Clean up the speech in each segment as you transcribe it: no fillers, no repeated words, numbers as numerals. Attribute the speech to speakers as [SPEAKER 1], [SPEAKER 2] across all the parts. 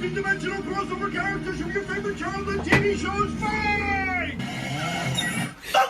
[SPEAKER 1] multi-dimensional crossover characters from your favorite childhood TV shows fight!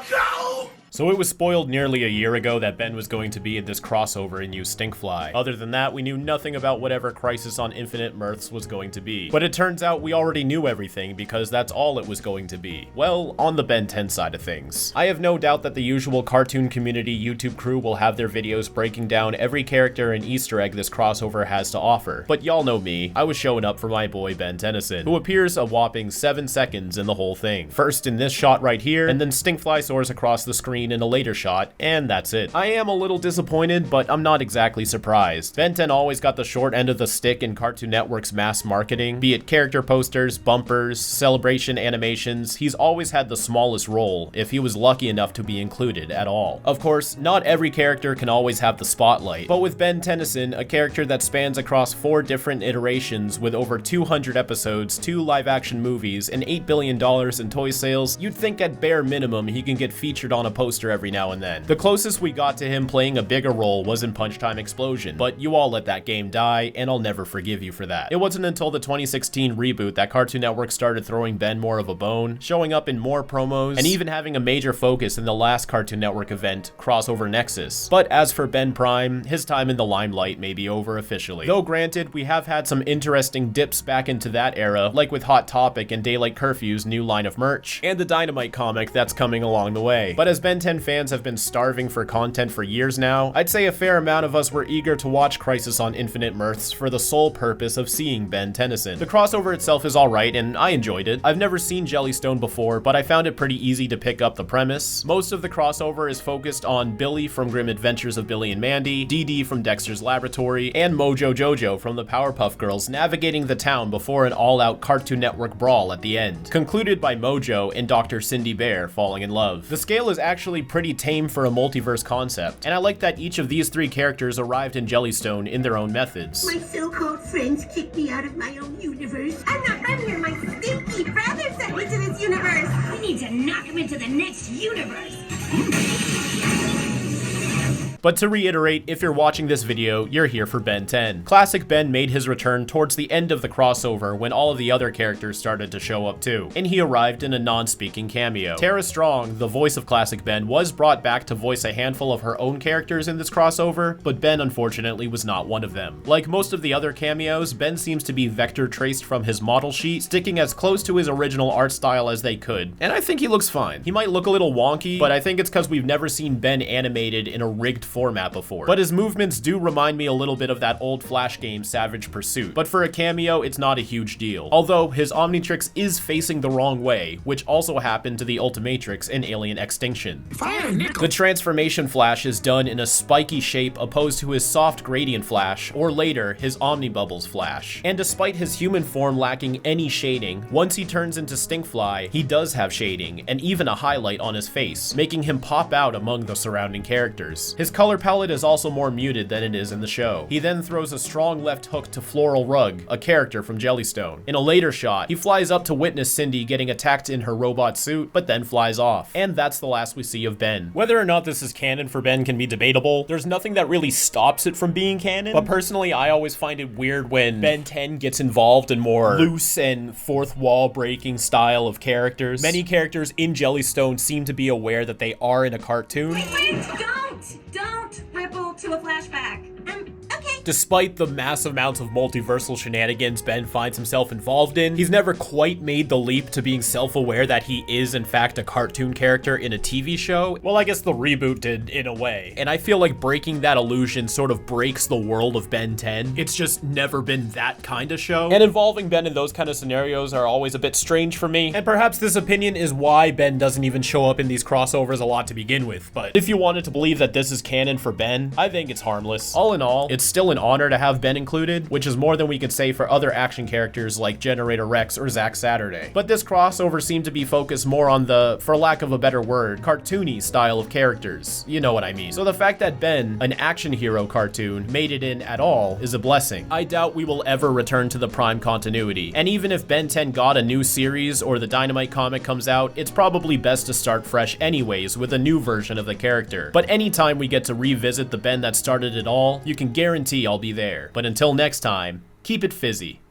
[SPEAKER 1] Go!
[SPEAKER 2] So it was spoiled nearly a year ago that Ben was going to be in this crossover and use Stinkfly. Other than that, we knew nothing about whatever Crisis on Infinite Mirths was going to be. But it turns out we already knew everything because that's all it was going to be. Well, on the Ben 10 side of things. I have no doubt that the usual cartoon community YouTube crew will have their videos breaking down every character and Easter egg this crossover has to offer. But y'all know me, I was showing up for my boy Ben Tennyson, who appears a whopping 7 seconds in the whole thing. First in this shot right here, and then Stinkfly soars across the screen in a later shot, and that's it. I am a little disappointed, but I'm not exactly surprised. Ben 10 always got the short end of the stick in Cartoon Network's mass marketing, be it character posters, bumpers, celebration animations. He's always had the smallest role, if he was lucky enough to be included at all. Of course, not every character can always have the spotlight, but with Ben Tennyson, a character that spans across 4 different iterations with over 200 episodes, 2 live-action movies, and $8 billion in toy sales, you'd think at bare minimum he can get featured on a poster every now and then. The closest we got to him playing a bigger role was in Punch Time Explosion, but you all let that game die, and I'll never forgive you for that. It wasn't until the 2016 reboot that Cartoon Network started throwing Ben more of a bone, showing up in more promos, and even having a major focus in the last Cartoon Network event, Crossover Nexus. But as for Ben Prime, his time in the limelight may be over officially. Though granted, we have had some interesting dips back into that era, like with Hot Topic and Daylight Curfew's new line of merch, and the Dynamite comic that's coming along the way. But as Ben 10 fans have been starving for content for years now, I'd say a fair amount of us were eager to watch Crisis on Infinite Mirths for the sole purpose of seeing Ben Tennyson. The crossover itself is alright, and I enjoyed it. I've never seen Jellystone before, but I found it pretty easy to pick up the premise. Most of the crossover is focused on Billy from Grim Adventures of Billy and Mandy, Dee Dee from Dexter's Laboratory, and Mojo Jojo from the Powerpuff Girls navigating the town before an all-out Cartoon Network brawl at the end, concluded by Mojo and Dr. Cindy Bear falling in love. The scale is actually pretty tame for a multiverse concept, and I like that each of these 3 characters arrived in Jellystone in their own methods.
[SPEAKER 3] My so-called friends kicked me out of my own universe. I'm not running here. My stinky brother sent me to this universe. We need to knock him into the next universe.
[SPEAKER 2] But to reiterate, if you're watching this video, you're here for Ben 10. Classic Ben made his return towards the end of the crossover when all of the other characters started to show up too, and he arrived in a non-speaking cameo. Tara Strong, the voice of Classic Ben, was brought back to voice a handful of her own characters in this crossover, but Ben unfortunately was not one of them. Like most of the other cameos, Ben seems to be vector traced from his model sheet, sticking as close to his original art style as they could, and I think he looks fine. He might look a little wonky, but I think it's because we've never seen Ben animated in a rigged format before. But his movements do remind me a little bit of that old Flash game Savage Pursuit. But for a cameo, it's not a huge deal. Although his Omnitrix is facing the wrong way, which also happened to the Ultimatrix in Alien Extinction. The transformation flash is done in a spiky shape opposed to his soft gradient flash, or later, his Omnibubbles flash. And despite his human form lacking any shading, once he turns into Stinkfly, he does have shading, and even a highlight on his face, making him pop out among the surrounding characters. His color palette is also more muted than it is in the show. He then throws a strong left hook to Floral Rug, a character from Jellystone. In a later shot, he flies up to witness Cindy getting attacked in her robot suit, but then flies off. And that's the last we see of Ben. Whether or not this is canon for Ben can be debatable. There's nothing that really stops it from being canon, but personally I always find it weird when Ben 10 gets involved in more loose and fourth wall breaking style of characters. Many characters in Jellystone seem to be aware that they are in a cartoon.
[SPEAKER 3] Wait, don't ripple to a flashback. Okay.
[SPEAKER 2] Despite the massive amounts of multiversal shenanigans Ben finds himself involved in, he's never quite made the leap to being self-aware that he is in fact a cartoon character in a TV show. Well, I guess the reboot did in a way. And I feel like breaking that illusion sort of breaks the world of Ben 10. It's just never been that kind of show. And involving Ben in those kind of scenarios are always a bit strange for me. And perhaps this opinion is why Ben doesn't even show up in these crossovers a lot to begin with. But if you wanted to believe that this is canon for Ben, I think it's harmless. All in all, it's still an honor to have Ben included, which is more than we could say for other action characters like Generator Rex or Zack Saturday. But this crossover seemed to be focused more on the, for lack of a better word, cartoony style of characters. You know what I mean. So the fact that Ben, an action hero cartoon, made it in at all is a blessing. I doubt we will ever return to the Prime continuity. And even if Ben 10 got a new series or the Dynamite comic comes out, it's probably best to start fresh anyways with a new version of the character. But anytime we get to revisit the Ben that started it all, you can guarantee I'll be there. But until next time, keep it fizzy.